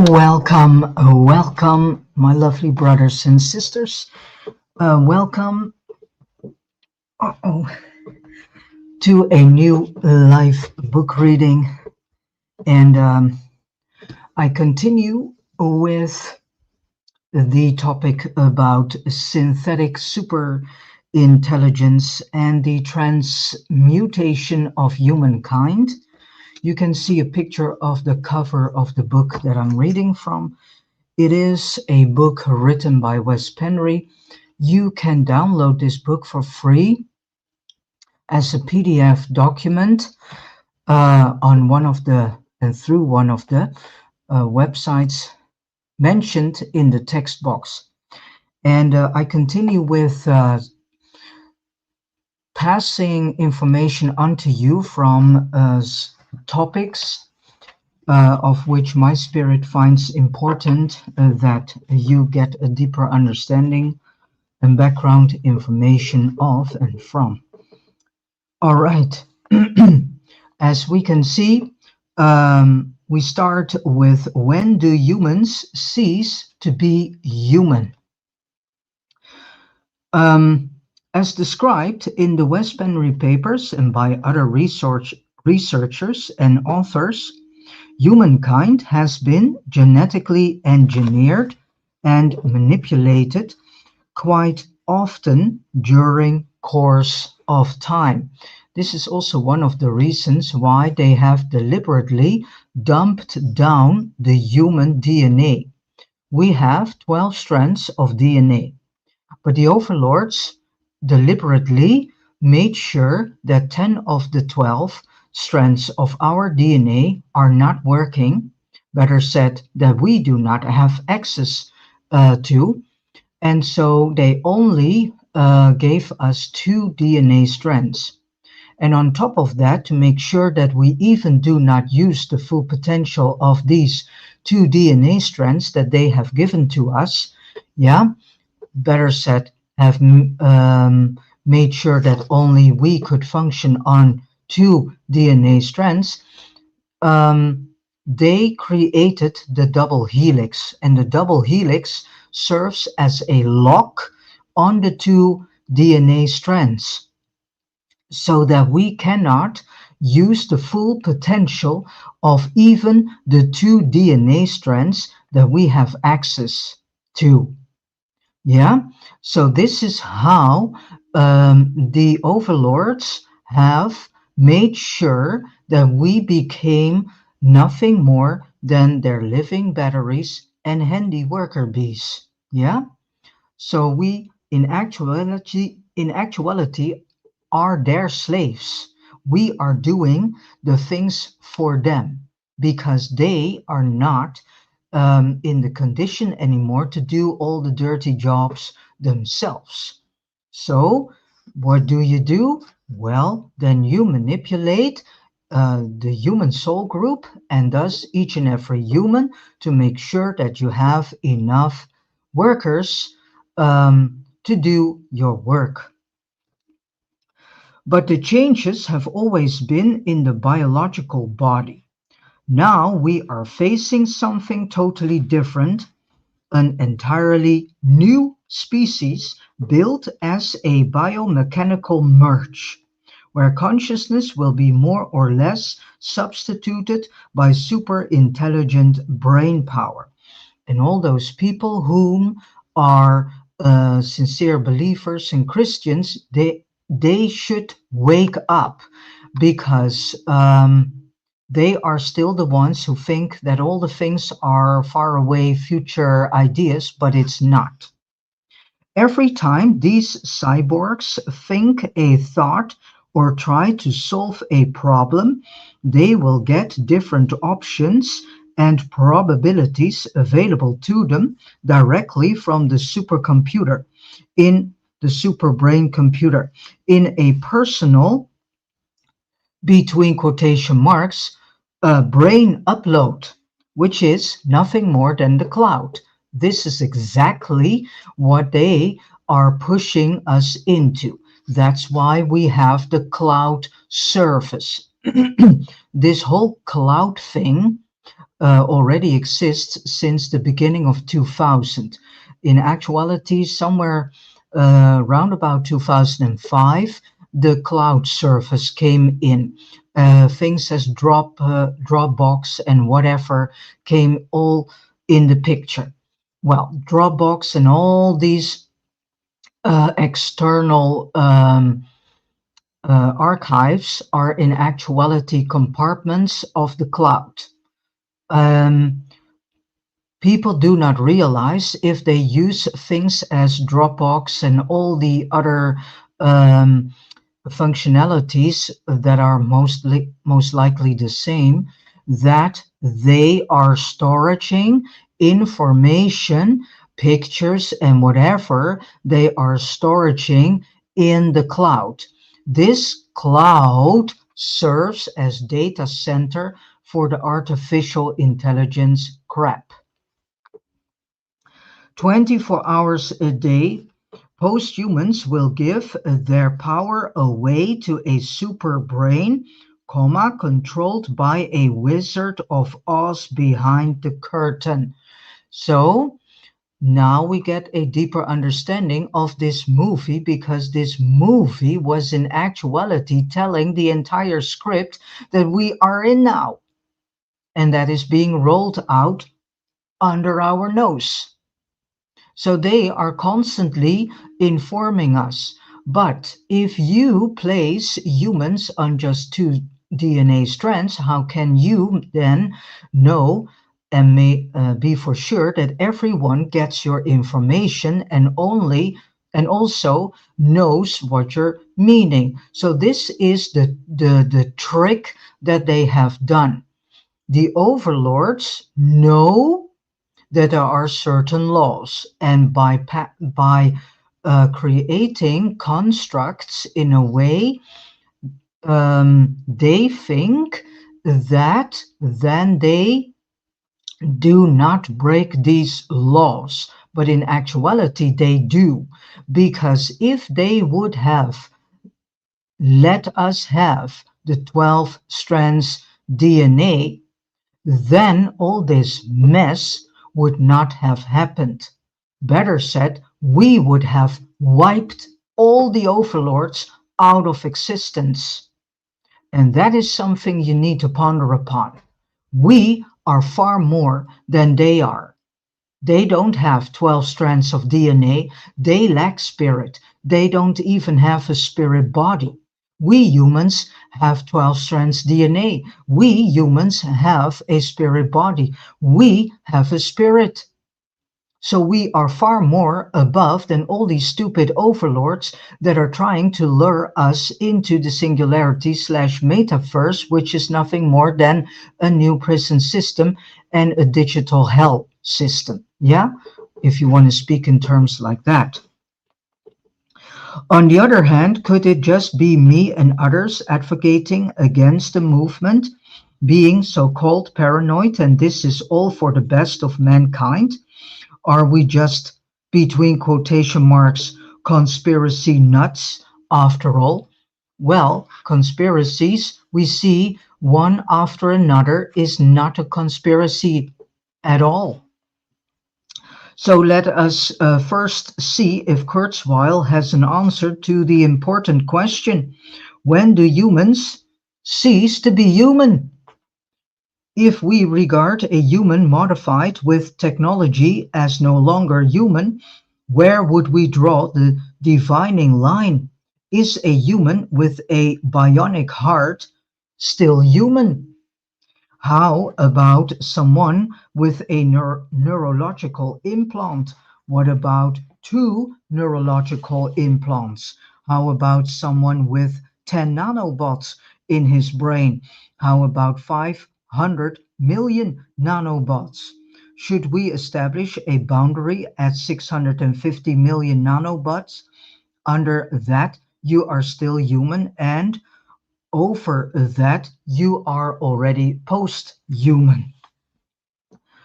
Welcome, my lovely brothers and sisters. Welcome uh-oh, to a new live book reading. And I continue with the topic about synthetic super intelligence and the transmutation of humankind. You can see a picture of the cover of the book that I'm reading from. It is a book written by Wes Penry. You can download this book for free as a PDF document on one of the and through one of the websites mentioned in the text box. And I continue with passing information onto you from topics of which my spirit finds important that you get a deeper understanding and background information of and from. All right. As we can see, we start with when do humans cease to be human? As described in the Wes Penry papers and by other researchers and authors, humankind has been genetically engineered and manipulated quite often during course of time. This is also one of the reasons why they have deliberately dumped down the human DNA. We have 12 strands of DNA, but the overlords deliberately made sure that 10 of the 12 strands of our DNA are not working, better said, that we do not have access to. And so they only gave us 2 DNA strands. And on top of that, to make sure that we even do not use the full potential of these 2 DNA strands that they have given to us, better said, have made sure that only we could function on 2 DNA strands, they created the double helix. And the double helix serves as a lock on the 2 DNA strands so that we cannot use the full potential of even the 2 DNA strands that we have access to. So this is how the overlords have made sure that we became nothing more than their living batteries and handy worker bees. So we in actuality are their slaves. We are doing the things for them because they are not in the condition anymore to do all the dirty jobs themselves. So what do? Well, then you manipulate the human soul group and thus each and every human to make sure that you have enough workers to do your work. But the changes have always been in the biological body. Now we are facing something totally different, an entirely new species built as a biomechanical merge, where consciousness will be more or less substituted by super intelligent brain power. And all those people whom are sincere believers and Christians, they should wake up because they are still the ones who think that all the things are far away future ideas, but it's not. Every time these cyborgs think a thought or try to solve a problem, they will get different options and probabilities available to them directly from the supercomputer, in the superbrain computer, in a personal, between quotation marks, brain upload, which is nothing more than the cloud. This is exactly what they are pushing us into. That's why we have the cloud service. This whole cloud thing already exists since the beginning of 2000. In actuality, somewhere around about 2005, the cloud service came in. Things as Dropbox and whatever came all in the picture. Well, Dropbox and all these external archives are in actuality compartments of the cloud. Um, People do not realize if they use things as Dropbox and all the other um, functionalities that are most likely the same, that they are storing information, pictures, and whatever they are storing in the cloud. This cloud serves as data center for the artificial intelligence crap. 24 hours a day, posthumans will give their power away to a super brain, comma, controlled by a Wizard of Oz behind the curtain. So now we get a deeper understanding of this movie because this movie was in actuality telling the entire script that we are in now and that is being rolled out under our nose. So they are constantly informing us. But if you place humans on just two DNA strands, how can you then know and may be for sure that everyone gets your information and also knows what you're meaning? So this is the trick that they have done. The overlords know that there are certain laws, and by creating constructs in a way, they think that then they do not break these laws, but in actuality they do, because if they would have let us have the 12 strands DNA, then all this mess would not have happened. Better said, we would have wiped all the overlords out of existence. And that is something you need to ponder upon. We are far more than they are. They don't have 12 strands of DNA. They lack spirit. They don't even have a spirit body. We humans have 12 strands DNA. We humans have a spirit body. We have a spirit. So we are far more above than all these stupid overlords that are trying to lure us into the singularity slash metaverse, which is nothing more than a new prison system and a digital hell system. Yeah, if you want to speak in terms like that. On the other hand, could it just be me and others advocating against the movement, being so-called paranoid, and this is all for the best of mankind? Are we just, between quotation marks, conspiracy nuts after all? Well, conspiracies we see one after another is not a conspiracy at all. So let us first see if Kurzweil has an answer to the important question: when do humans cease to be human? If we regard a human modified with technology as no longer human, where would we draw the dividing line? Is a human with a bionic heart still human? How about someone with a neurological implant? What about two neurological implants? How about someone with 10 nanobots in his brain? How about 500 million nanobots? Should we establish a boundary at 650 million nanobots? Under that, you are still human, and over that, you are already post-human.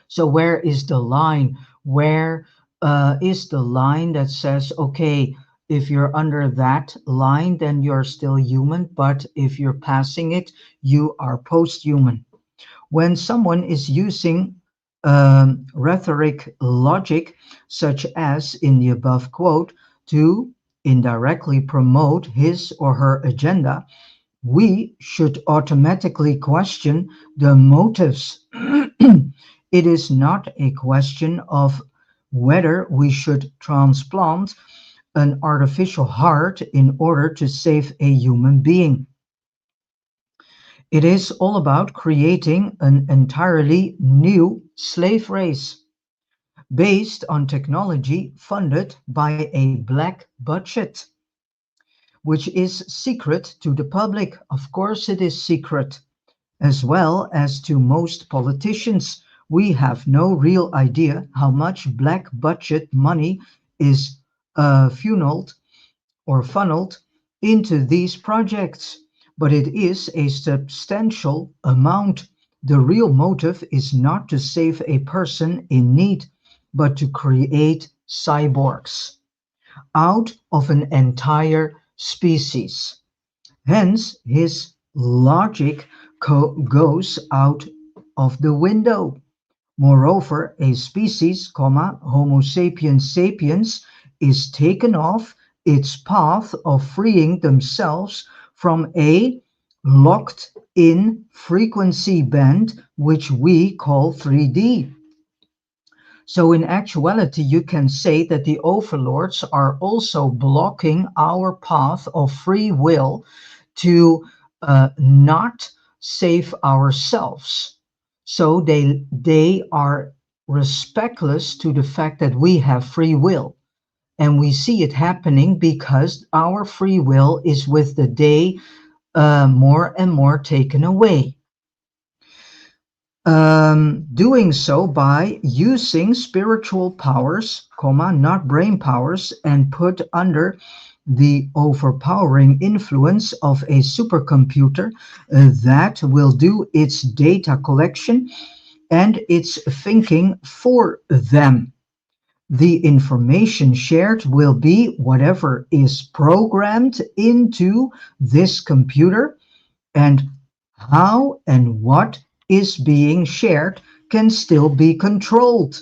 So where is the line? Where is the line that says, okay, if you're under that line, then you're still human, but if you're passing it, you are post-human? When someone is using rhetoric logic, such as in the above quote, to indirectly promote his or her agenda, we should automatically question the motives. It is not a question of whether we should transplant an artificial heart in order to save a human being. It is all about creating an entirely new slave race based on technology funded by a black budget, which is secret to the public. Of course, it is secret, as well as to most politicians. We have no real idea how much black budget money is funneled funneled into these projects, but it is a substantial amount. The real motive is not to save a person in need, but to create cyborgs out of an entire species. Hence, his logic goes out of the window. Moreover, a species, Homo sapiens sapiens, is taken off its path of freeing themselves from a locked in frequency band, which we call 3D. So, in actuality, you can say that the overlords are also blocking our path of free will to not save ourselves. So they are respectless to the fact that we have free will. And we see it happening because our free will is with the day more and more taken away. Doing so by using spiritual powers, not brain powers, and put under the overpowering influence of a supercomputer that will do its data collection and its thinking for them. The information shared will be whatever is programmed into this computer, and how and what is being shared can still be controlled.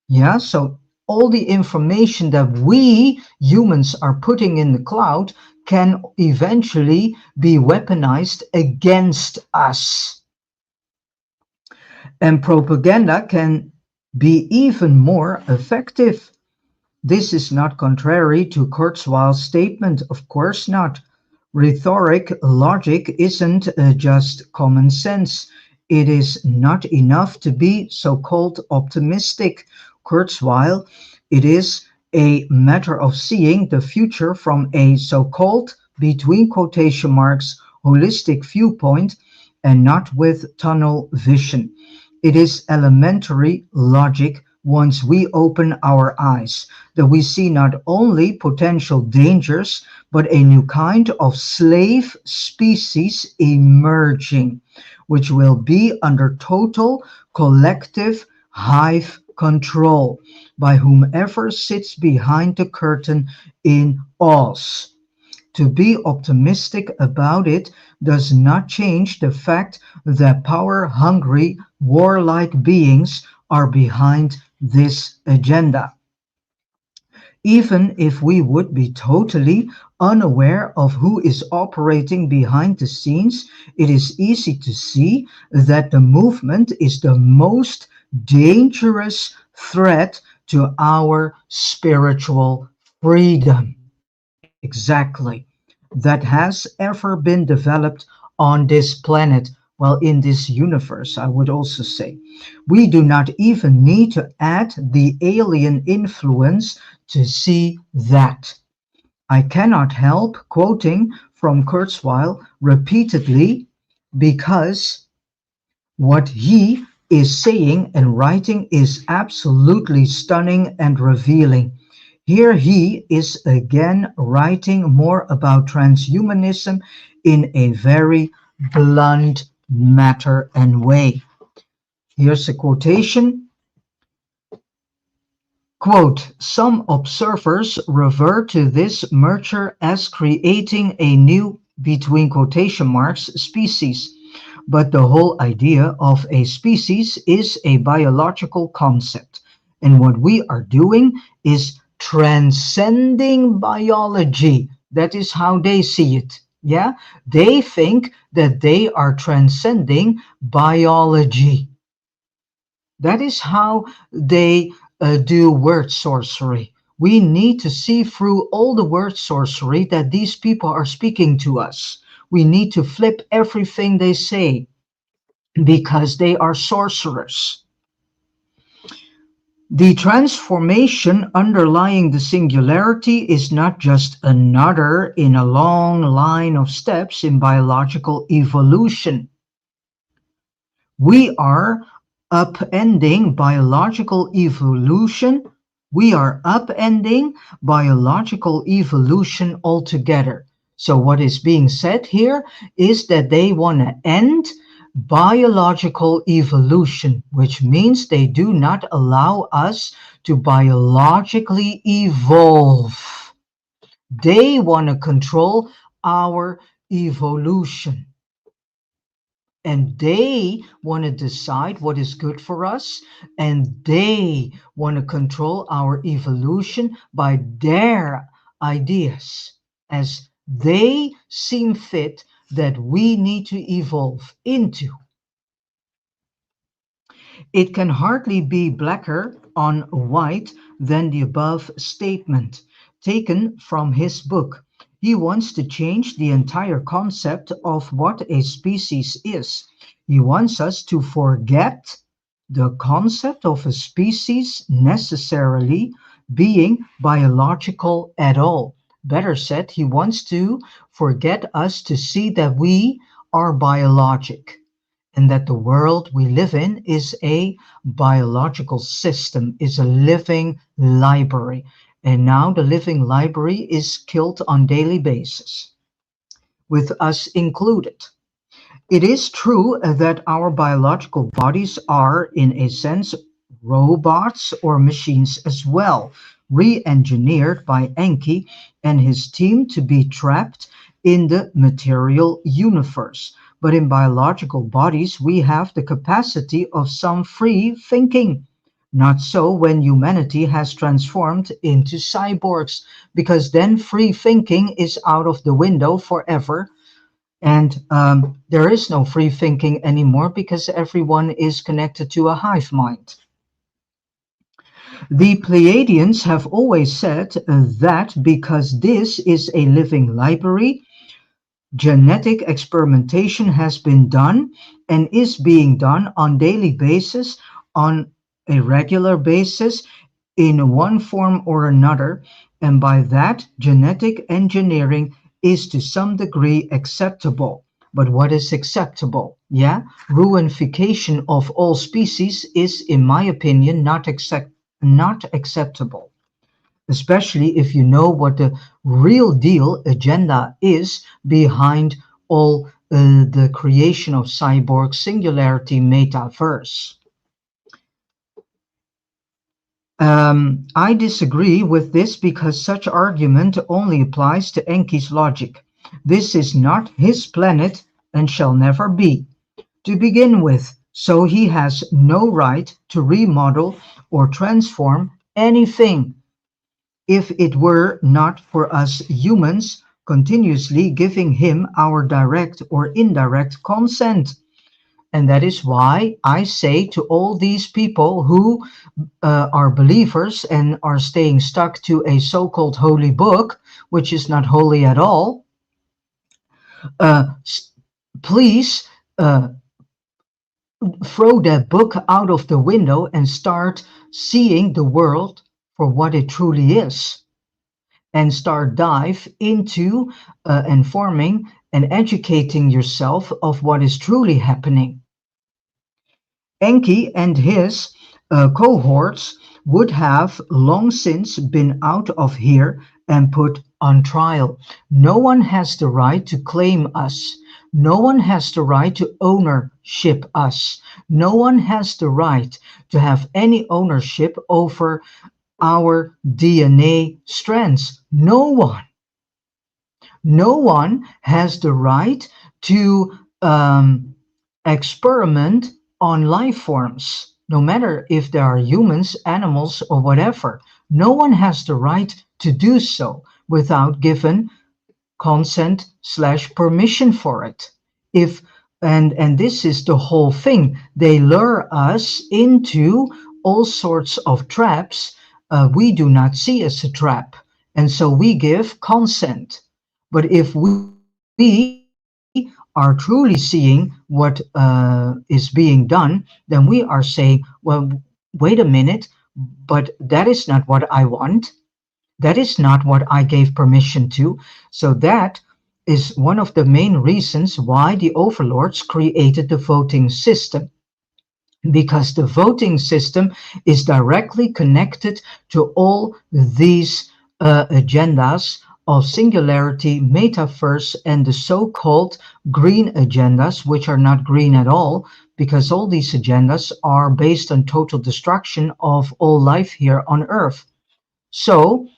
Yeah, so all the information that we humans are putting in the cloud can eventually be weaponized against us. And propaganda can be even more effective. This is not contrary to Kurzweil's statement, of course not. Rhetoric logic isn't just common sense. It is not enough to be so-called optimistic. Kurzweil, it is a matter of seeing the future from a so-called, between quotation marks, holistic viewpoint and not with tunnel vision. It is elementary logic once we open our eyes, that we see not only potential dangers, but a new kind of slave species emerging, which will be under total collective hive control by whomever sits behind the curtain in Oz. To be optimistic about it does not change the fact that power-hungry, warlike beings are behind this agenda. Even if we would be totally unaware of who is operating behind the scenes, it is easy to see that the movement is the most dangerous threat to our spiritual freedom. Exactly. That has ever been developed on this planet, well, in this universe, I would also say. We do not even need to add the alien influence to see that. I cannot help quoting from Kurzweil repeatedly because what he is saying and writing is absolutely stunning and revealing. Here he is again writing more about transhumanism in a very blunt matter and way. Here's a quotation. Quote, some observers refer to this merger as creating a new, between quotation marks, species. But the whole idea of a species is a biological concept. And what we are doing is transcending biology. That is how they see it. Yeah, they think that they are transcending biology. That is how they do word sorcery. We need to see through all the word sorcery that these people are speaking to us. We need to flip everything they say because they are sorcerers. The transformation underlying the singularity is not just another in a long line of steps in biological evolution. We are upending biological evolution. We are upending biological evolution altogether. So, what is being said here is that they want to end biological evolution, which means they do not allow us to biologically evolve. They want to control our evolution. And they want to decide what is good for us, and they want to control our evolution by their ideas as they seem fit that we need to evolve into. It can hardly be blacker on white than the above statement, taken from his book. He wants to change the entire concept of what a species is. He wants us to forget the concept of a species necessarily being biological at all. Better said, he wants to forget us to see that we are biologic and that the world we live in is a biological system, is a living library. And now the living library is killed on daily basis, with us included. It is true that our biological bodies are, in a sense, robots or machines as well, re engineered by Enki and his team to be trapped in the material universe. But in biological bodies, we have the capacity of some free thinking. Not so when humanity has transformed into cyborgs, because then free thinking is out of the window forever and there is no free thinking anymore because everyone is connected to a hive mind. The Pleiadians have always said that because this is a living library, genetic experimentation has been done and is being done on daily basis, on a regular basis, in one form or another, and by that, genetic engineering is to some degree acceptable. But what is acceptable? Yeah, ruinification of all species is, in my opinion, not acceptable, especially if you know what the real deal agenda is behind all the creation of cyborg singularity metaverse. I disagree with this because such argument only applies to Enki's logic. This is not his planet and shall never be, to begin with, so he has no right to remodel or transform anything if it were not for us humans continuously giving him our direct or indirect consent. And that is why I say to all these people who are believers and are staying stuck to a so called holy book, which is not holy at all, uh, please throw that book out of the window and start seeing the world for what it truly is. And start dive into informing and educating yourself of what is truly happening. Enki and his cohorts would have long since been out of here and put on trial. No one has the right to claim us. No one has the right to ownership us. No one has the right to have any ownership over our DNA strands. No one. No one has the right to experiment on life forms, no matter if they are humans, animals, or whatever. No one has the right to do so without given consent slash permission for it. If and this is the whole thing. They lure us into all sorts of traps we do not see as a trap, and so we give consent. But if we are truly seeing what is being done, then we are saying, well, wait a minute, but that is not what I want. That is not what I gave permission to. So that is one of the main reasons why the overlords created the voting system, because the voting system is directly connected to all these agendas of singularity, metaverse, and the so-called green agendas, which are not green at all, because all these agendas are based on total destruction of all life here on Earth. So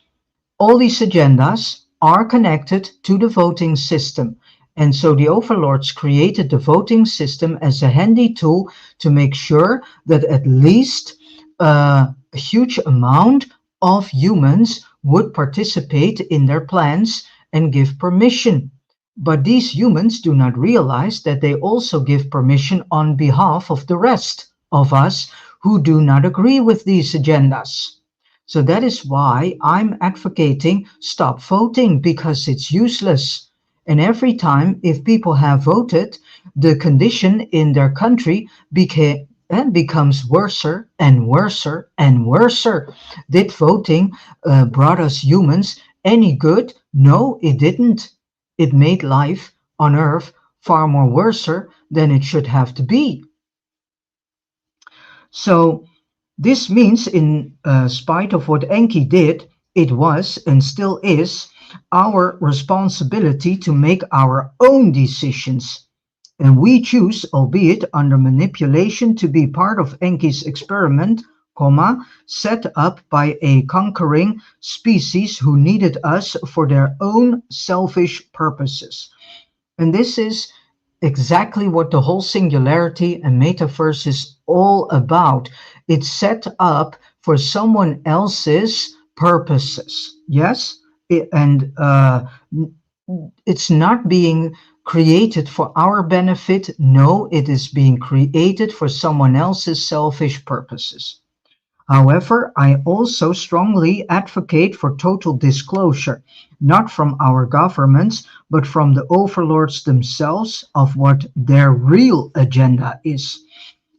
all these agendas are connected to the voting system. And so the overlords created the voting system as a handy tool to make sure that at least a huge amount of humans would participate in their plans and give permission. But these humans do not realize that they also give permission on behalf of the rest of us who do not agree with these agendas. So that is why I'm advocating stop voting, because it's useless. And every time, if people have voted, the condition in their country becomes worser and worser and worser. Did voting brought us humans any good? No, it didn't. It made life on Earth far more worser than it should have to be. So this means, in spite of what Enki did, it was and still is our responsibility to make our own decisions. And we choose, albeit under manipulation, to be part of Enki's experiment, set up by a conquering species who needed us for their own selfish purposes. And this is exactly what the whole singularity and metaverse is all about. It's set up for someone else's purposes. Yes? And it's not being created for our benefit. No, it is being created for someone else's selfish purposes. However, I also strongly advocate for total disclosure, not from our governments, but from the overlords themselves, of what their real agenda is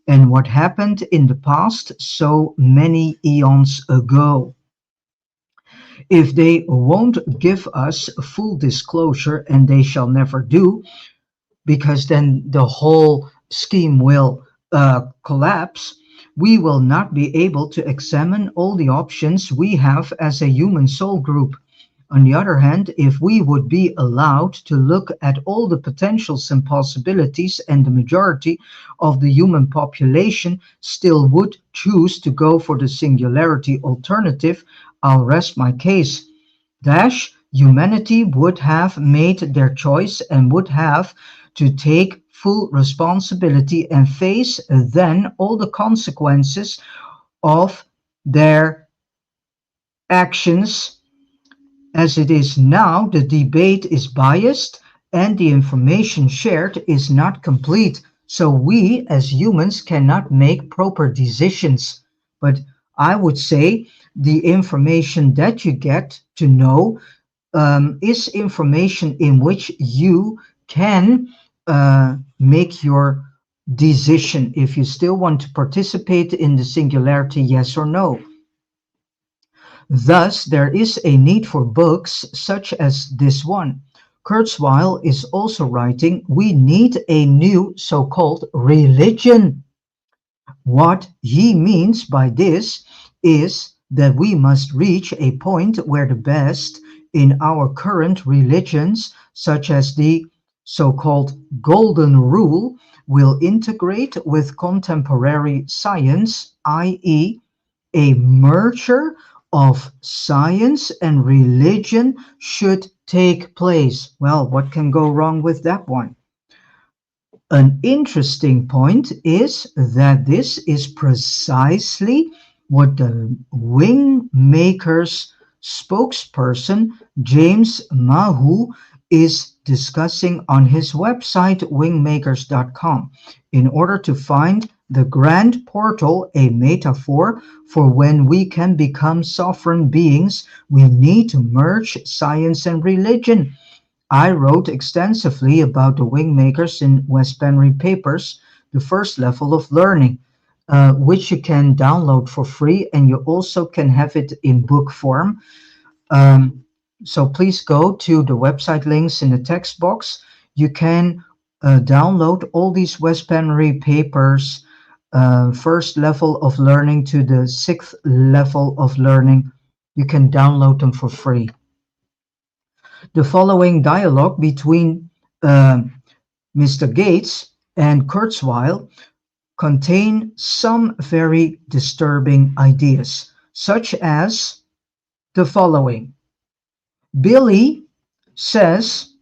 and what happened in the past so many eons ago. If they won't give us full disclosure, and they shall never do, because then the whole scheme will collapse, we will not be able to examine all the options we have as a human soul group. On the other hand, if we would be allowed to look at all the potentials and possibilities, and the majority of the human population still would choose to go for the singularity alternative, I'll rest my case. Humanity would have made their choice and would have to take full responsibility and face then all the consequences of their actions. As it is now, the debate is biased and the information shared is not complete. So we as humans cannot make proper decisions. But I would say the information that you get to know is information in which you can make your decision if you still want to participate in the singularity, yes or no. Thus, there is a need for books such as this one. Kurzweil is also writing, we need a new so-called religion. What he means by this is that we must reach a point where the best in our current religions, such as the so-called Golden Rule, will integrate with contemporary science, i.e., a merger of science and religion should take place. Well, what can go wrong with that one? An interesting point is that this is precisely what the Wingmakers spokesperson James Mahu is discussing on his website wingmakers.com. In order to find the grand portal, a metaphor for when we can become sovereign beings, we need to merge science and religion. I wrote extensively about the Wingmakers in Westbury Papers, the first level of learning, which you can download for free, and you also can have it in book form. Um, so please go to the website links in the text box. You can download all these Westbury Papers, first level of learning to the sixth level of learning. You can download them for free. The following dialogue between Mr. Gates and Kurzweil contain some very disturbing ideas, such as the following. Billy says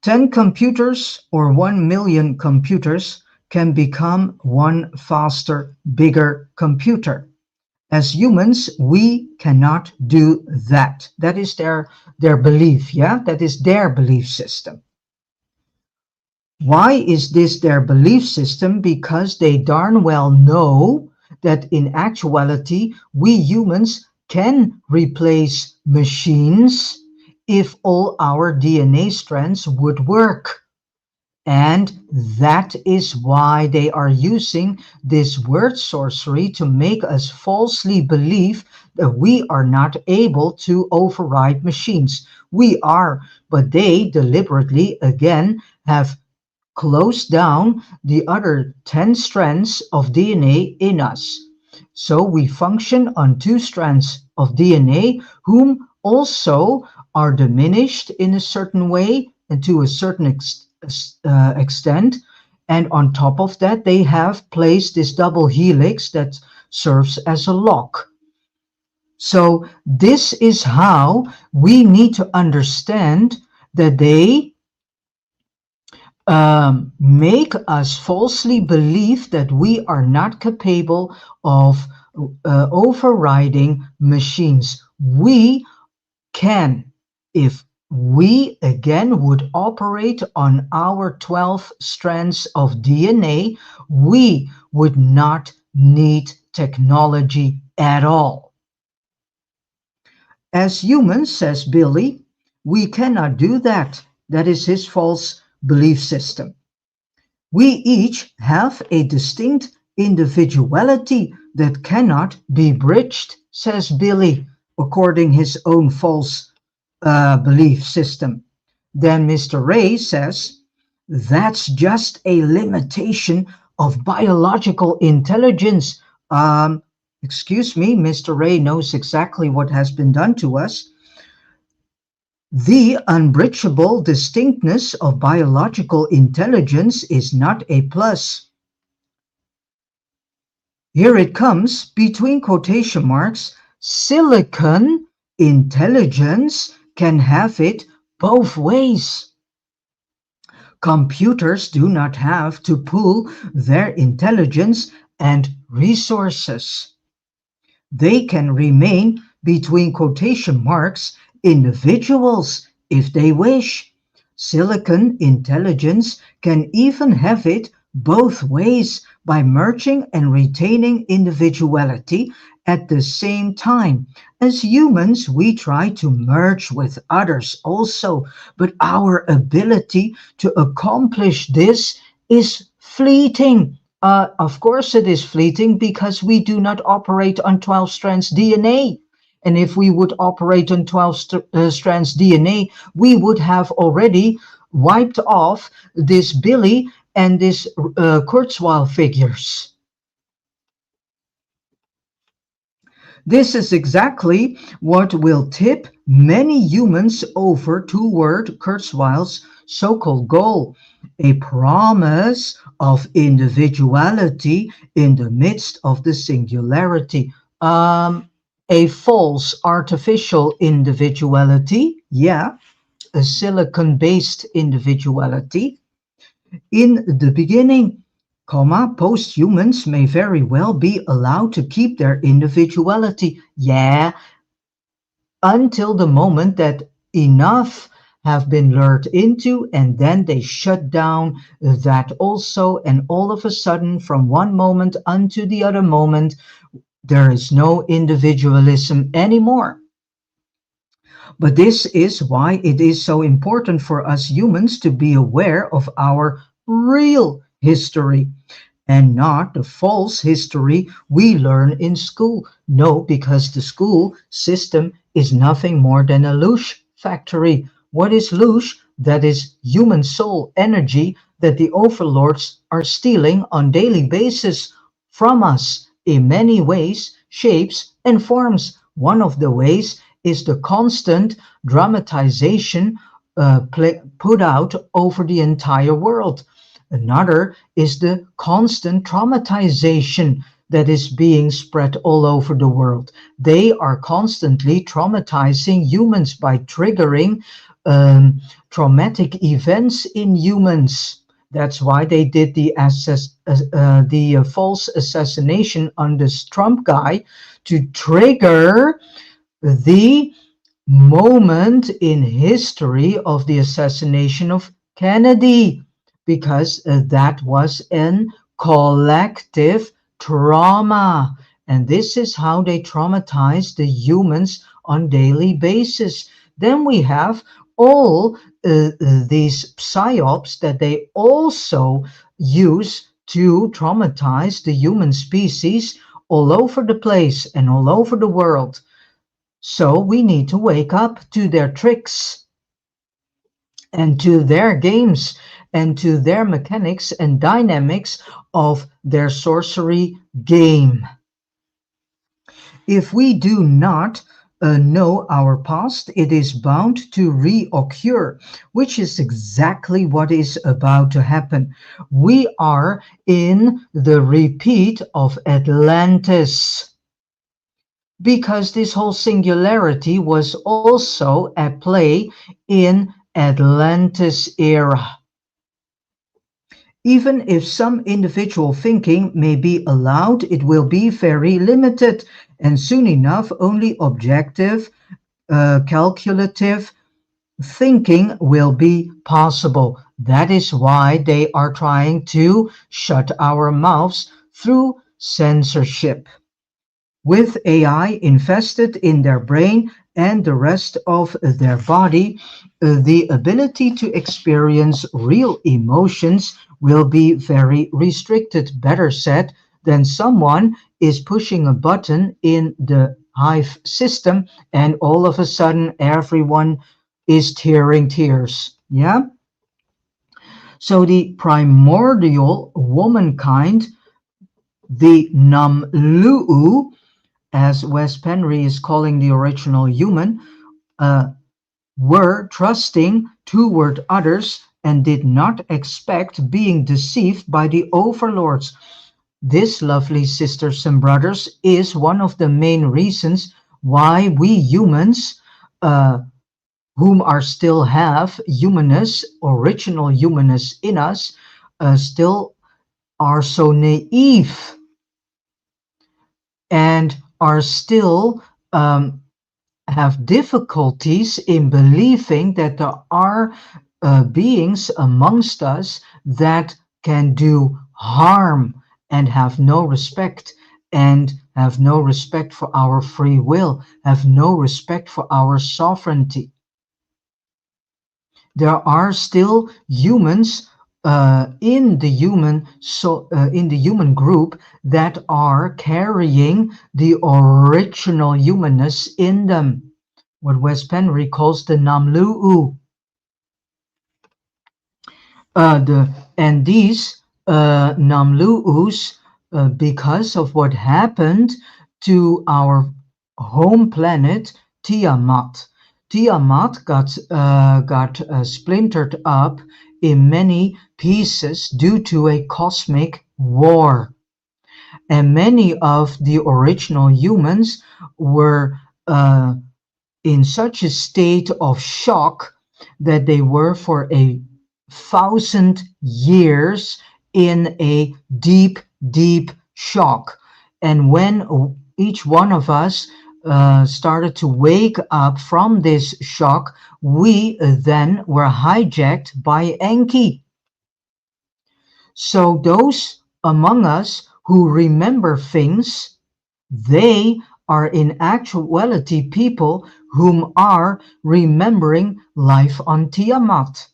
10 computers or 1 million computers can become one faster, bigger computer. As humans, we cannot do that. That is their belief, yeah? That is their belief system. Why is this their belief system? Because they darn well know that in actuality, we humans can replace machines if all our DNA strands would work. And that is why they are using this word sorcery to make us falsely believe that we are not able to override machines. We are, but they deliberately, again, have closed down the other 10 strands of DNA in us. So we function on 2 strands of DNA, whom also are diminished in a certain way and to a certain extent. And on top of that, they have placed this double helix that serves as a lock. So this is how we need to understand that they make us falsely believe that we are not capable of overriding machines. We can, if we again would operate on our 12 strands of DNA, we would not need technology at all. As humans, says Billy, we cannot do that. That is his false belief system. We each have a distinct individuality that cannot be bridged, says Billy, according his own false belief system. Then Mr. Ray says, that's just a limitation of biological intelligence. Excuse me, Mr. Ray knows exactly what has been done to us. The unbridgeable distinctness of biological intelligence is not a plus. Here it comes, between quotation marks, silicon intelligence can have it both ways. Computers do not have to pool their intelligence and resources. They can remain, between quotation marks, individuals if they wish. Silicon intelligence can even have it both ways by merging and retaining individuality at the same time. As humans, we try to merge with others also, but our ability to accomplish this is fleeting. Of course, it is fleeting because we do not operate on 12 strands DNA. And if we would operate on 12 strands DNA, we would have already wiped off this Billy and this Kurzweil figures. This is exactly what will tip many humans over toward Kurzweil's so-called goal, a promise of individuality in the midst of the singularity. A false artificial individuality, yeah, a silicon-based individuality. In the beginning, post-humans may very well be allowed to keep their individuality. Yeah, until the moment that enough have been lured into, and then they shut down that also, and all of a sudden from one moment unto the other moment there is no individualism anymore. But this is why it is so important for us humans to be aware of our real history and not the false history we learn in school. No, because the school system is nothing more than a loosh factory. What is loosh? That is human soul energy that the overlords are stealing on daily basis from us in many ways, shapes, and forms. One of the ways is the constant dramatization put out over the entire world. Another is the constant traumatization that is being spread all over the world. They are constantly traumatizing humans by triggering traumatic events in humans. That's why they did the false assassination on this Trump guy to trigger the moment in history of the assassination of Kennedy, because that was an collective trauma. And this is how they traumatize the humans on daily basis. Then we have all these psyops that they also use to traumatize the human species all over the place and all over the world. So we need to wake up to their tricks and to their games and to their mechanics and dynamics of their sorcery game. If we do not know our past, it is bound to reoccur, which is exactly what is about to happen. We are in the repeat of Atlantis, because this whole singularity was also at play in Atlantis era. Even if some individual thinking may be allowed, it will be very limited, and soon enough only objective, calculative thinking will be possible. That is why they are trying to shut our mouths through censorship. With AI invested in their brain and the rest of their body, the ability to experience real emotions will be very restricted. Better said, than someone is pushing a button in the hive system and all of a sudden everyone is tearing tears. Yeah? So the primordial womankind, the Namlu'u, as Wes Penry is calling the original human, uh, were trusting toward others and did not expect being deceived by the overlords. This, lovely sisters and brothers, is one of the main reasons why we humans, uh, whom are still have humanness, original humanness in us, still are so naive and are still have difficulties in believing that there are beings amongst us that can do harm and have no respect for our free will, have no respect for our sovereignty. There are still humans in the human group that are carrying the original humanness in them, what Wes Penry calls the Namlu'u. And these Namlu'us, because of what happened to our home planet Tiamat. Tiamat got splintered up in many pieces due to a cosmic war, and many of the original humans were in such a state of shock that they were for a 1,000 years in a deep, deep shock. And when each one of us started to wake up from this shock, we then were hijacked by Enki. So those among us who remember things, they are in actuality people whom are remembering life on Tiamat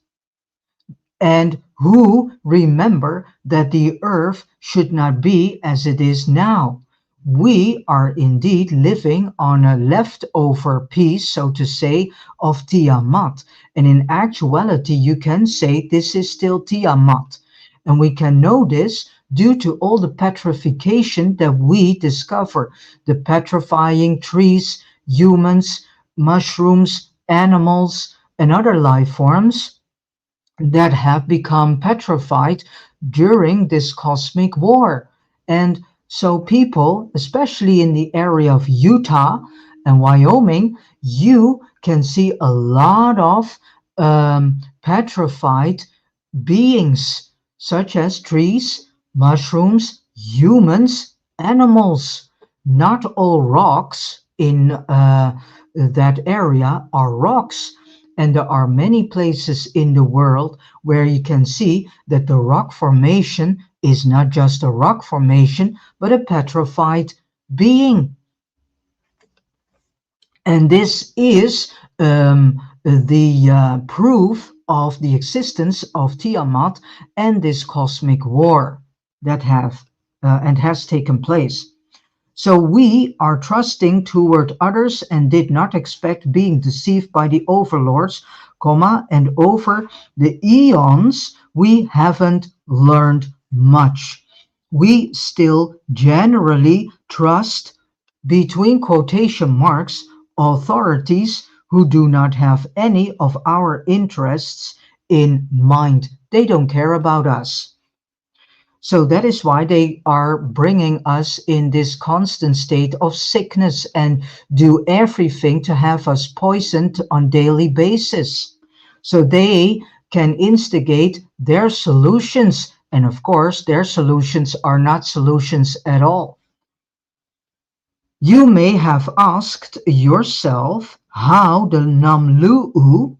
and who remember that the earth should not be as it is now. We are indeed living on a leftover piece, so to say, of Tiamat. And in actuality, you can say this is still Tiamat. And we can know this due to all the petrification that we discover, the petrifying trees, humans, mushrooms, animals, and other life forms that have become petrified during this cosmic war. And so, people, especially in the area of Utah and Wyoming, you can see a lot of petrified beings, such as trees, mushrooms, humans, animals. Not all rocks in that area are rocks. And there are many places in the world where you can see that the rock formation is not just a rock formation, but a petrified being. And this is the proof of the existence of Tiamat and this cosmic war that have and has taken place. So we are trusting toward others and did not expect being deceived by the overlords, comma, and over the eons we haven't learned much. We still generally trust, between quotation marks, authorities who do not have any of our interests in mind. They don't care about us. So that is why they are bringing us in this constant state of sickness and do everything to have us poisoned on daily basis. So they can instigate their solutions. And of course, their solutions are not solutions at all. You may have asked yourself how the Namlu'u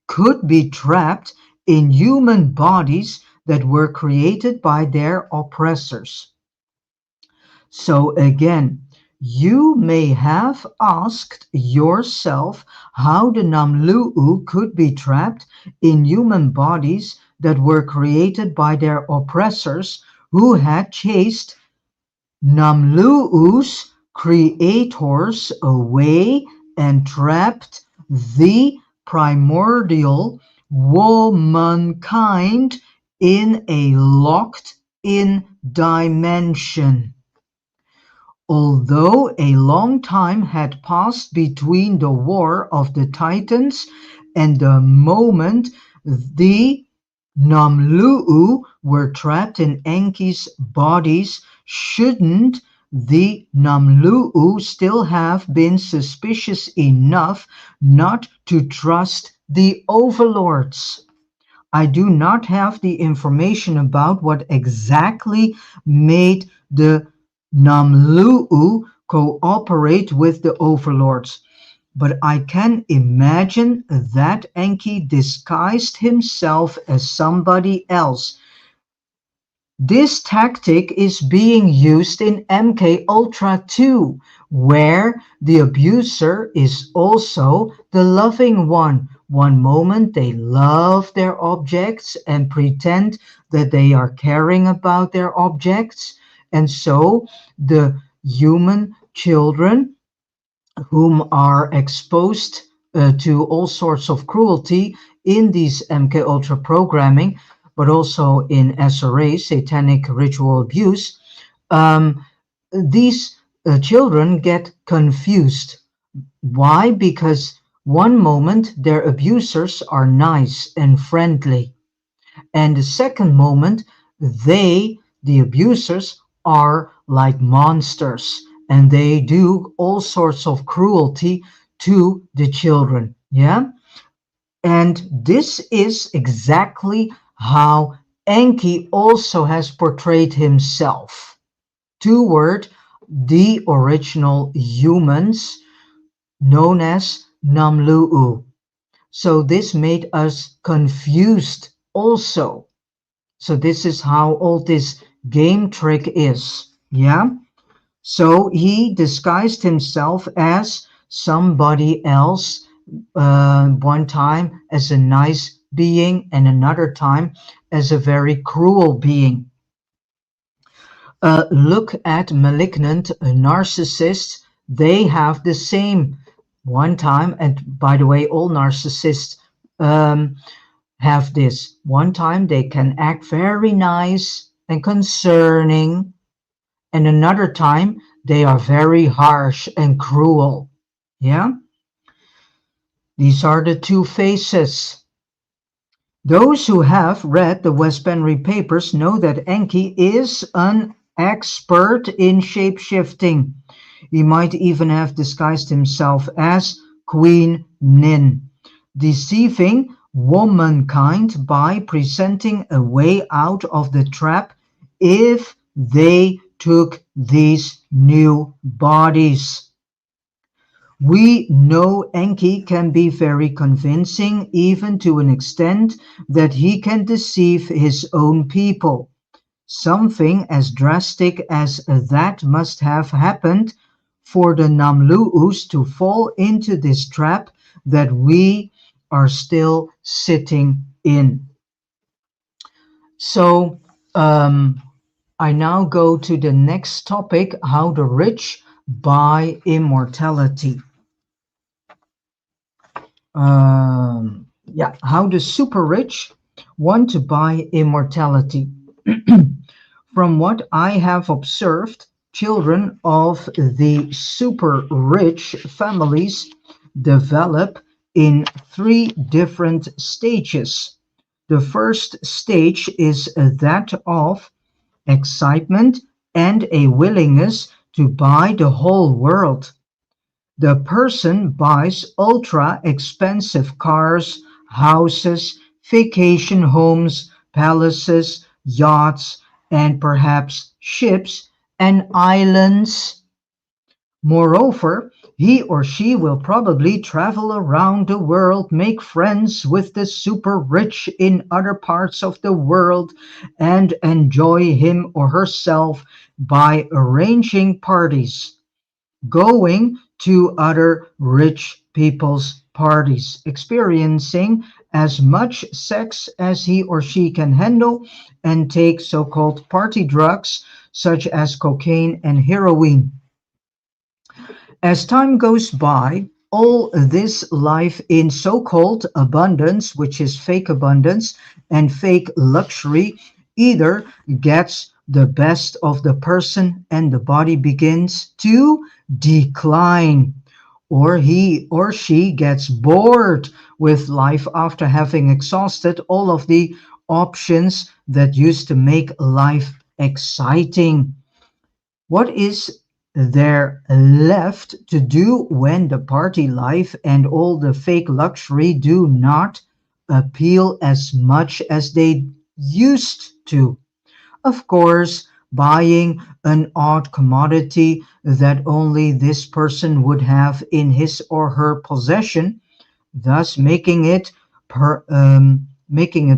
could be trapped in human bodies that were created by their oppressors. So again, you may have asked yourself how the Namlu'u could be trapped in human bodies that were created by their oppressors who had chased Namlu'u's creators away and trapped the primordial womankind in a locked in dimension. Although a long time had passed between the war of the Titans and the moment the Namlu'u were trapped in Enki's bodies, shouldn't the Namlu'u still have been suspicious enough not to trust the overlords? I do not have the information about what exactly made the Namlu'u cooperate with the overlords, but I can imagine that Enki disguised himself as somebody else. This tactic is being used in MK Ultra too, where the abuser is also the loving one. One moment they love their objects and pretend that they are caring about their objects, and so the human children whom are exposed to all sorts of cruelty in these MK Ultra programming, but also in SRA, satanic ritual abuse, these children get confused. Why? Because one moment their abusers are nice and friendly, and the second moment the abusers, are like monsters and they do all sorts of cruelty to the children. Yeah. And this is exactly how Enki also has portrayed himself toward the original humans known as Namlu'u. So this made us confused also. So this is how all this game trick is. Yeah. So he disguised himself as somebody else, one time as a nice being and another time as a very cruel being. Look at malignant narcissists. They have the same one time, and by the way, all narcissists um, have this. One time they can act very nice and concerning, and another time they are very harsh and cruel. Yeah, these are the two faces. Those who have read the Westbury papers know that Enki is an expert in shape-shifting. He might even have disguised himself as Queen Nin, deceiving womankind by presenting a way out of the trap if they took these new bodies. We know Enki can be very convincing, even to an extent that he can deceive his own people. Something as drastic as that must have happened for the Namlu'us to fall into this trap that we are still sitting in. So I now go to the next topic, how the rich buy immortality. Yeah, how the super rich want to buy immortality. From what I have observed, children of the super rich families develop in three different stages. The first stage is that of excitement and a willingness to buy the whole world. The person buys ultra expensive cars, houses, vacation homes, palaces, yachts, and perhaps ships and islands. Moreover, he or she will probably travel around the world, make friends with the super rich in other parts of the world, and enjoy him or herself by arranging parties, going to other rich people's parties, experiencing as much sex as he or she can handle, and take so called party drugs such as cocaine and heroin. As time goes by, all this life in so called abundance, which is fake abundance and fake luxury, either gets the best of the person and the body begins to decline, or he or she gets bored with life after having exhausted all of the options that used to make life exciting. What is there left to do when the party life and all the fake luxury do not appeal as much as they used to? Of course, buying an odd commodity that only this person would have in his or her possession, thus making it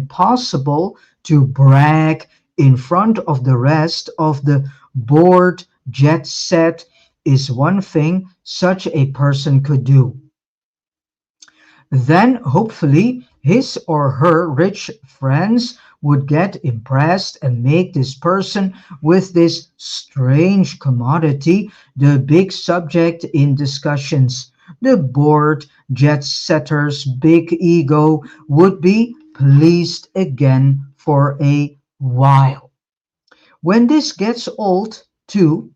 possible to brag in front of the rest of the bored jet set, is one thing such a person could do. Then hopefully his or her rich friends would get impressed and make this person with this strange commodity the big subject in discussions. The bored jet setter's big ego would be pleased again for a while. When this gets old, too,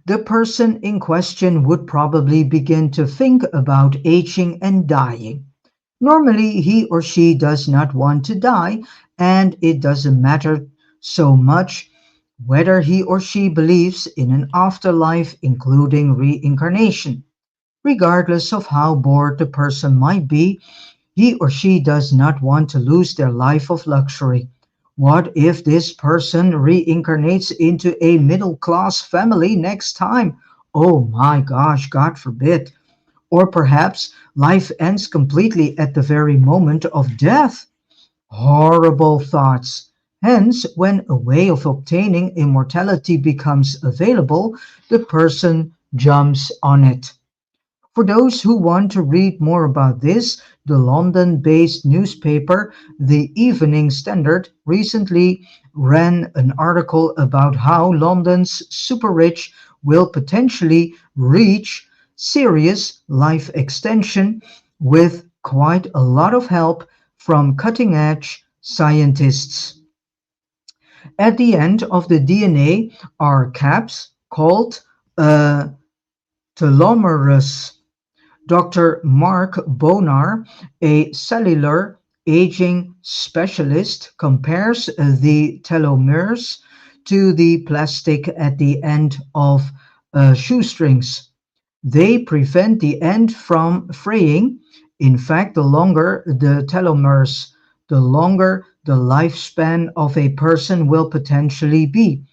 the person in question would probably begin to think about aging and dying. Normally, he or she does not want to die, and it doesn't matter so much whether he or she believes in an afterlife, including reincarnation. Regardless of how bored the person might be, He or she does not want to lose their life of luxury. What if this person reincarnates into a middle class family next time? Oh my gosh, God forbid. Or perhaps life ends completely at the very moment of death. Horrible thoughts. Hence, when a way of obtaining immortality becomes available, the person jumps on it. For those who want to read more about this, the London-based newspaper The Evening Standard recently ran an article about how London's super-rich will potentially reach serious life extension with quite a lot of help from cutting-edge scientists. At the end of the DNA are caps called uh, telomeres. Dr. Mark Bonar, a cellular aging specialist, compares the telomeres to the plastic at the end of shoestrings. They prevent the end from fraying. In fact, the longer the telomeres, the longer the lifespan of a person will potentially be.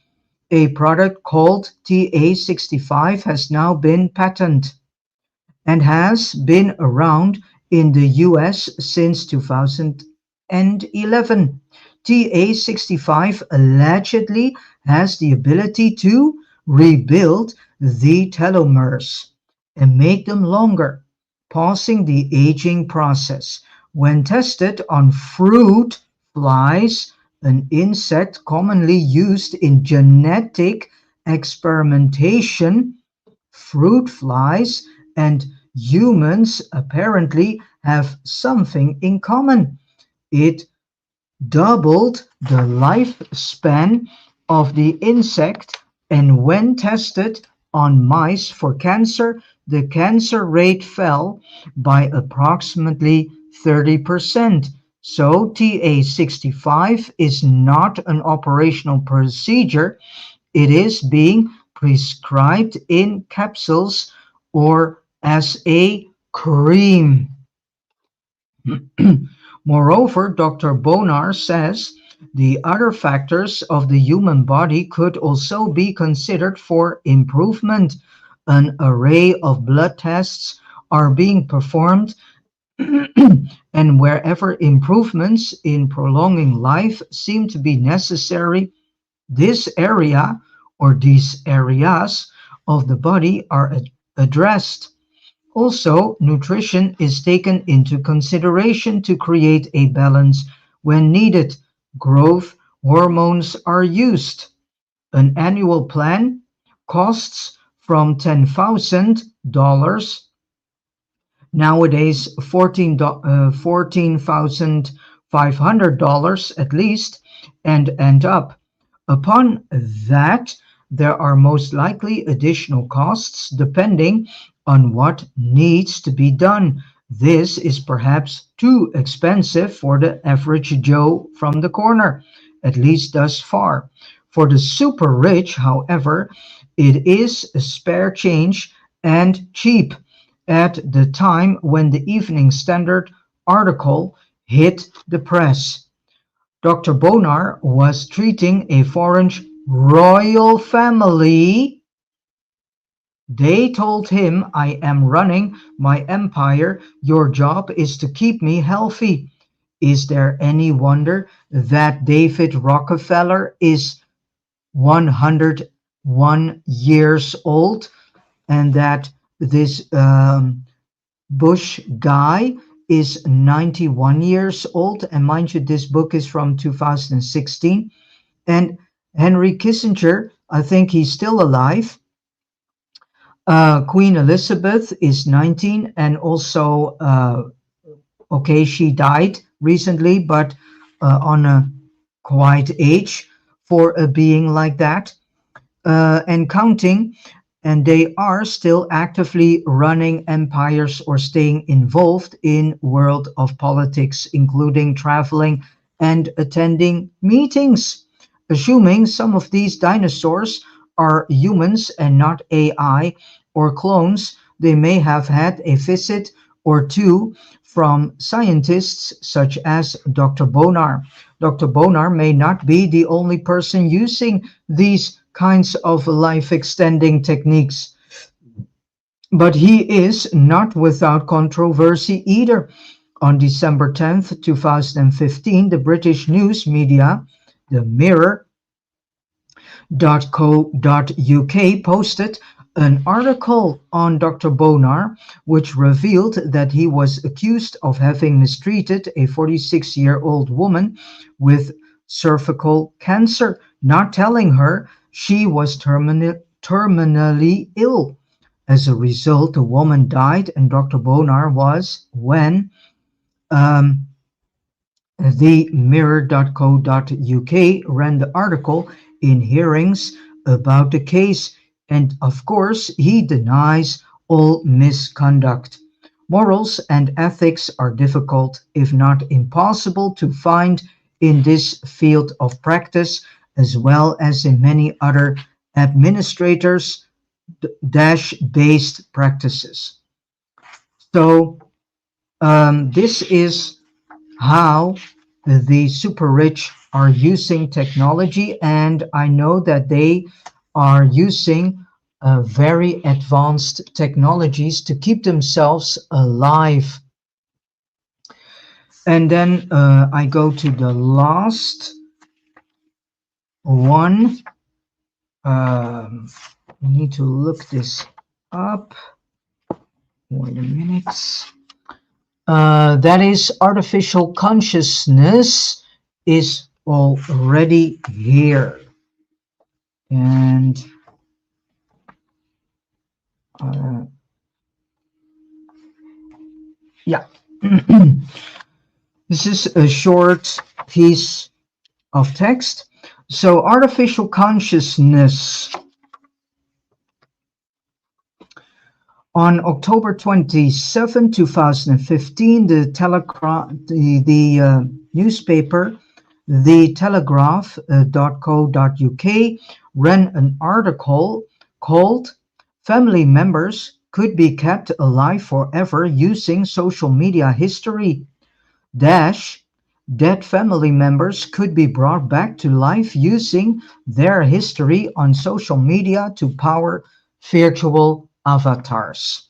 A product called TA65 has now been patented and has been around in the US since 2011. TA65 allegedly has the ability to rebuild the telomeres and make them longer, pausing the aging process. When tested on fruit flies, an insect commonly used in genetic experimentation, fruit flies and humans apparently have something in common. It doubled the lifespan of the insect, and when tested on mice for cancer, the cancer rate fell by approximately 30%. So TA65 is not an operational procedure, it is being prescribed in capsules or as a cream. Moreover, Dr. Bonar says the other factors of the human body could also be considered for improvement. An array of blood tests are being performed, and wherever improvements in prolonging life seem to be necessary, this area or these areas of the body are addressed. Also, nutrition is taken into consideration to create a balance when needed. Growth hormones are used. An annual plan costs from $10,000 nowadays $14,500 at least, and end up. Upon that, there are most likely additional costs depending on what needs to be done. This is perhaps too expensive for the average Joe from the corner, at least thus far. For the super rich, however, it is a spare change and cheap. At the time when the Evening Standard article hit the press, Dr. Bonar was treating a foreign royal family. They told him, I am running my empire. Your job is to keep me healthy. Is there any wonder that David Rockefeller is 101 years old and that this Bush guy is 91 years old? And mind you, this book is from 2016. And Henry Kissinger, I think he's still alive. Queen Elizabeth is 19, and also, okay, she died recently, but on a quiet age for a being like that, and counting. And they are still actively running empires or staying involved in world of politics, including traveling and attending meetings. Assuming some of these dinosaurs are humans and not AI or clones, they may have had a visit or two from scientists such as Dr. Bonar. Dr. Bonar may not be the only person using these kinds of life extending techniques, but he is not without controversy either. On December 10th, 2015, the British news media, the Mirror, .co.uk posted an article on Dr. Bonar, which revealed that he was accused of having mistreated a 46-year-old woman with cervical cancer, not telling her she was terminally ill. As a result, the woman died, and Dr. Bonar was, when um, the Mirror.co.uk ran the article, in hearings about the case, and of course he denies all misconduct. Morals and ethics are difficult, if not impossible, to find in this field of practice, as well as in many other administrators dash based practices. So this is how the super rich are using technology, and I know that they are using very advanced technologies to keep themselves alive. And then I go to the last one. We need to look this up. Wait a minute. That is artificial consciousness is already here. And uh, yeah, this is a short piece of text. So artificial consciousness. On October 27, 2015, the newspaper, The Telegraph.co.uk, ran an article called "Family Members Could Be Kept Alive Forever Using Social Media History Dash Dead family members could be brought back to life using their history on social media to power virtual avatars."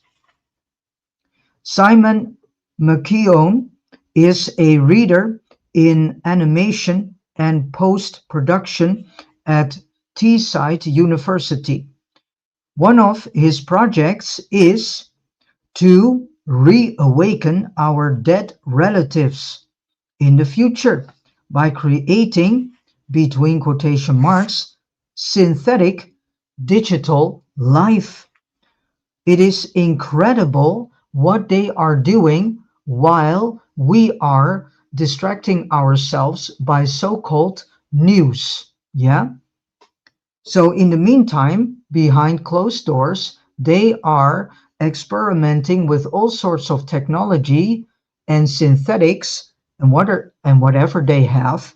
Simon McKeown is a reader in animation and post-production at Teesside University. One of his projects is to reawaken our dead relatives in the future by creating, between quotation marks, synthetic digital life. It is incredible what they are doing while we are distracting ourselves by so-called news. Yeah. So in the meantime, behind closed doors, they are experimenting with all sorts of technology and synthetics and whatever they have,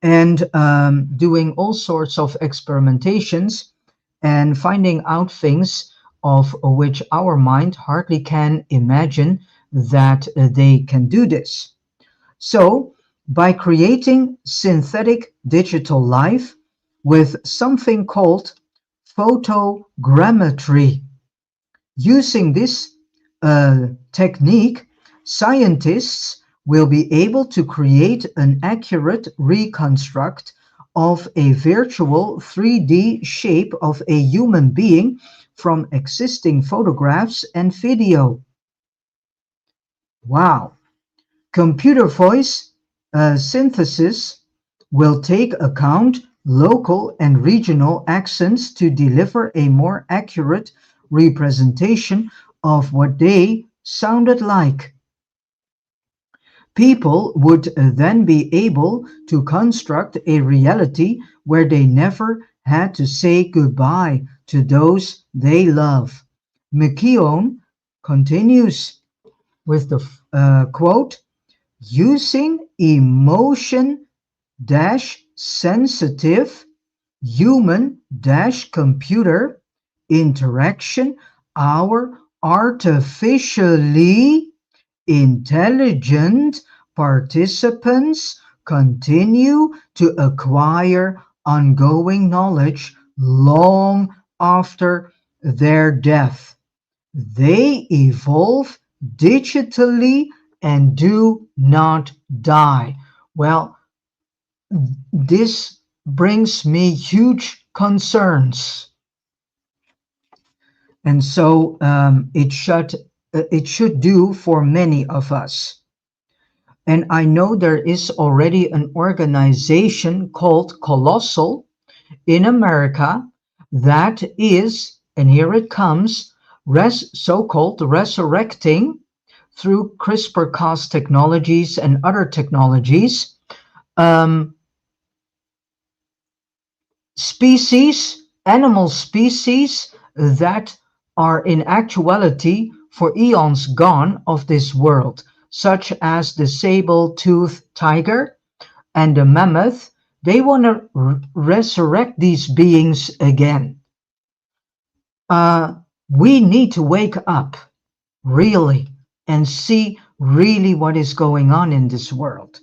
and doing all sorts of experimentations and finding out things of which our mind hardly can imagine that they can do this. So, by creating synthetic digital life with something called photogrammetry, using this technique, scientists will be able to create an accurate reconstruct of a virtual 3D shape of a human being from existing photographs and video. Wow. Computer voice synthesis will take account local and regional accents to deliver a more accurate representation of what they sounded like. People would then be able to construct a reality where they never had to say goodbye to those they love. McKeown continues with the quote, "Using emotion sensitive human computer interaction, our artificially intelligent participants continue to acquire ongoing knowledge long after their death. They evolve digitally and do not die. Well, this brings me huge concerns, and so it should do for many of us. And I know there is already an organization called Colossal in America that is, and here it comes, so-called resurrecting through CRISPR-Cas technologies and other technologies, um, animal species that are in actuality for eons gone of this world, such as the sable-toothed tiger and the mammoth. They want to resurrect these beings again. Uh, we need to wake up, really, and see really what is going on in this world.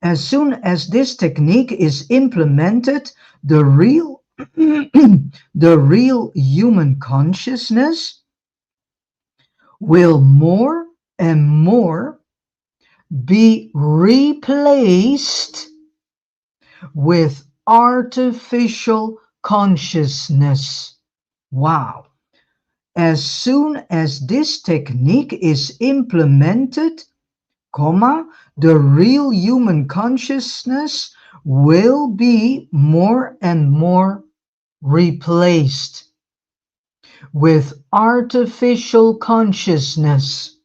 As soon as this technique is implemented, the real, the real human consciousness will more and more be replaced with artificial consciousness. Wow. As soon as this technique is implemented, the real human consciousness will be more and more replaced with artificial consciousness.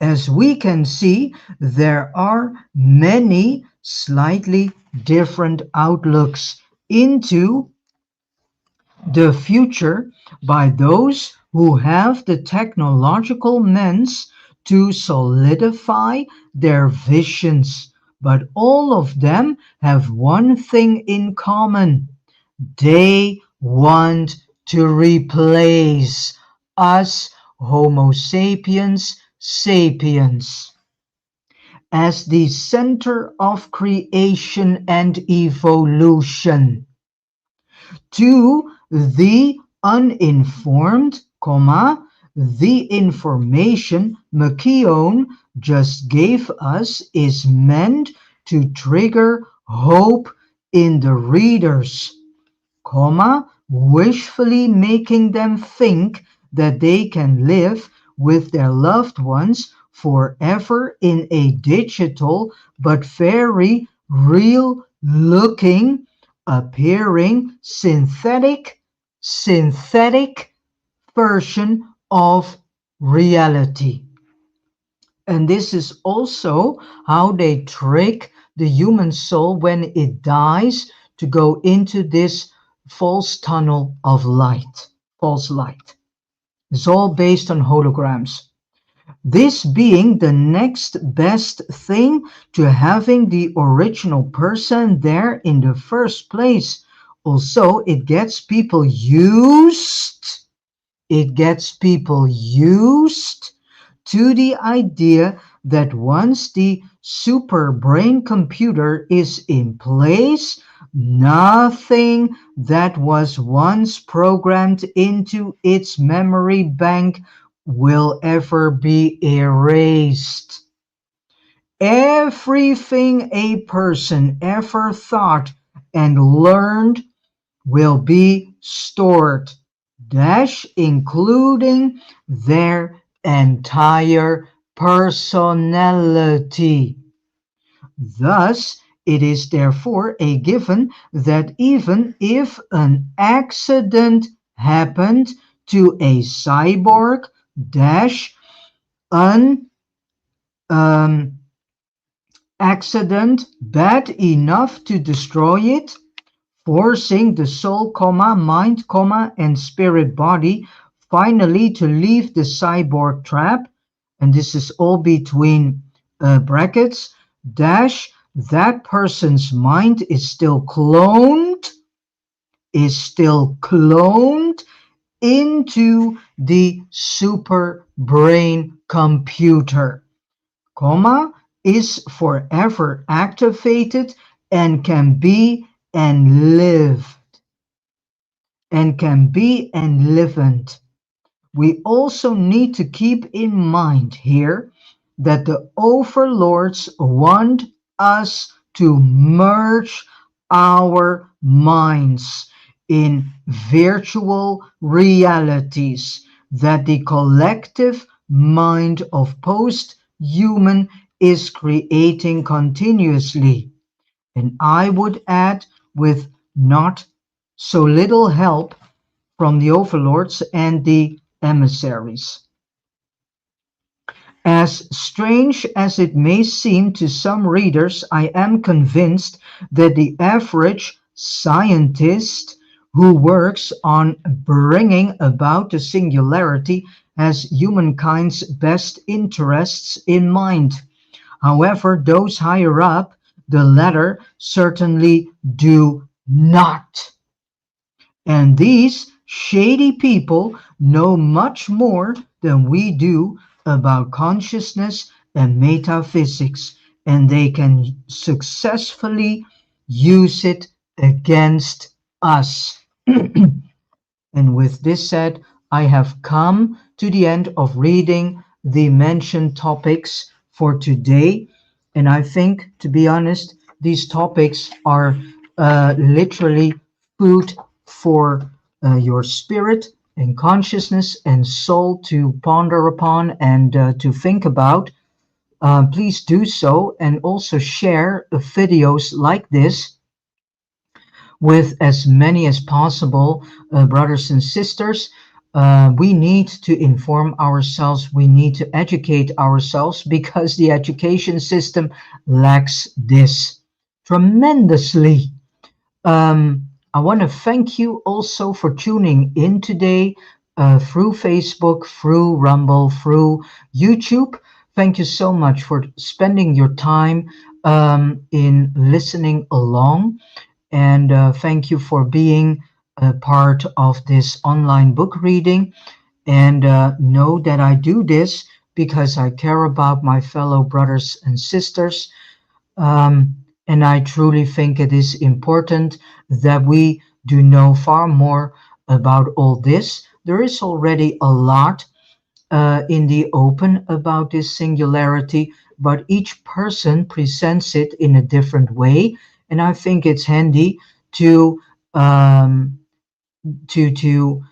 As we can see, there are many slightly different outlooks into the future by those who have the technological means to solidify their visions. But all of them have one thing in common. They want to replace us Homo sapiens sapiens as the center of creation and evolution. To the uninformed, the information McKeown just gave us is meant to trigger hope in the readers, wishfully making them think that they can live with their loved ones forever in a digital but very real looking, appearing synthetic version of reality. And this is also how they trick the human soul when it dies to go into this false tunnel of light, false light. It's all based on holograms. This being the next best thing to having the original person there in the first place. Also, it gets people used to the idea that once the super brain computer is in place, nothing that was once programmed into its memory bank will ever be erased. Everything a person ever thought and learned will be stored, including their entire personality. Thus, it is therefore a given that even if an accident happened to a cyborg, an accident bad enough to destroy it, forcing the soul, mind, and spirit body finally to leave the cyborg trap, and this is all between brackets, that person's mind is still cloned, into the super brain computer. Comma is forever activated and can be and live and can be enlivened. We also need to keep in mind here that the overlords want us to merge our minds in virtual realities that the collective mind of post-human is creating continuously. And I would add, with not so little help from the overlords and the emissaries. As strange as it may seem to some readers, I am convinced that the average scientist who works on bringing about the singularity has humankind's best interests in mind. However, those higher up the ladder certainly do not. And these shady people know much more than we do about consciousness and metaphysics, and they can successfully use it against us. And with this said, I have come to the end of reading the mentioned topics for today. And I think, to be honest, these topics are literally food for your spirit and consciousness and soul to ponder upon and to think about. Please do so and also share videos like this with as many as possible, brothers and sisters. We need to inform ourselves, we need to educate ourselves because the education system lacks this tremendously. I want to thank you also for tuning in today through Facebook, through Rumble, through YouTube. Thank you so much for spending your time in listening along. And thank you for being a part of this online book reading. And know that I do this because I care about my fellow brothers and sisters. And I truly think it is important that we do know far more about all this. There is already a lot in the open about this singularity, but each person presents it in a different way. And I think it's handy to um, to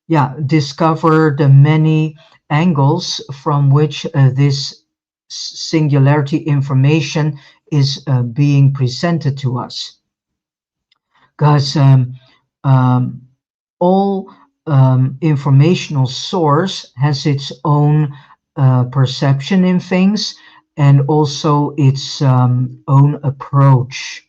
yeah discover the many angles from which this singularity information is being presented to us. Because um, all informational source has its own perception in things and also its own approach.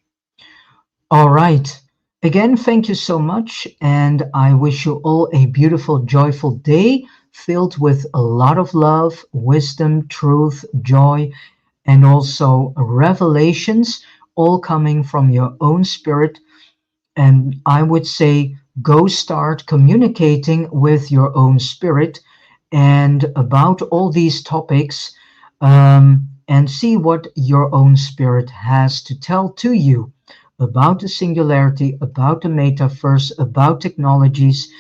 All right. Again, thank you so much. And I wish you all a beautiful, joyful day filled with a lot of love, wisdom, truth, joy, and also revelations, all coming from your own spirit. And I would say go start communicating with your own spirit and about all these topics, and see what your own spirit has to tell to you about the singularity, about the metaverse, about technologies,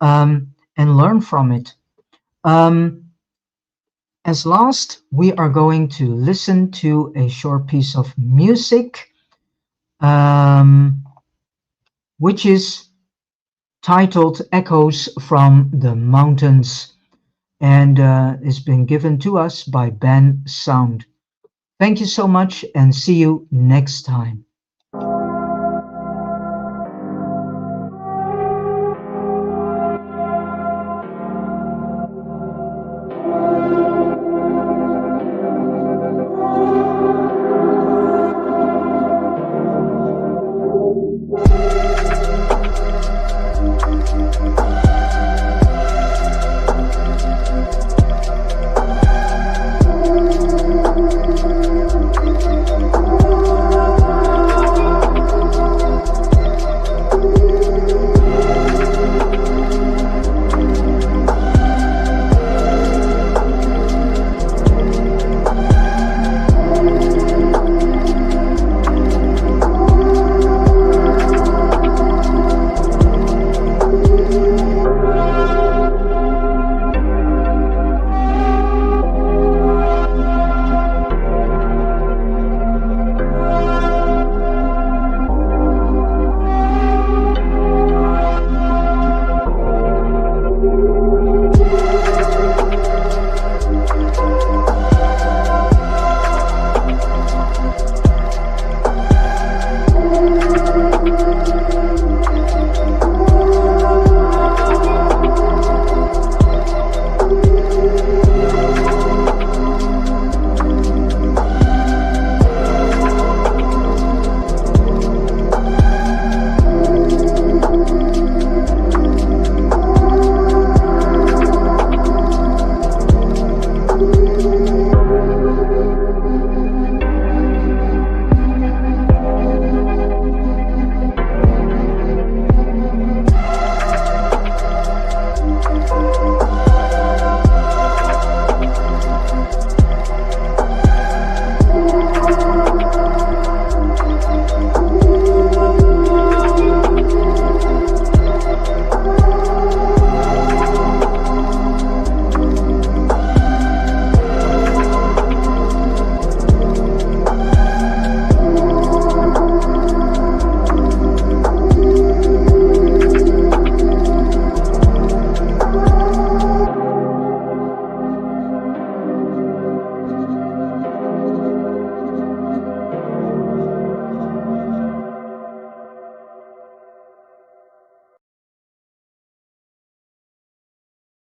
and learn from it. Um, as last, we are going to listen to a short piece of music, um, which is titled Echoes from the Mountains, and it's been given to us by Ben Sound. Thank you so much and see you next time.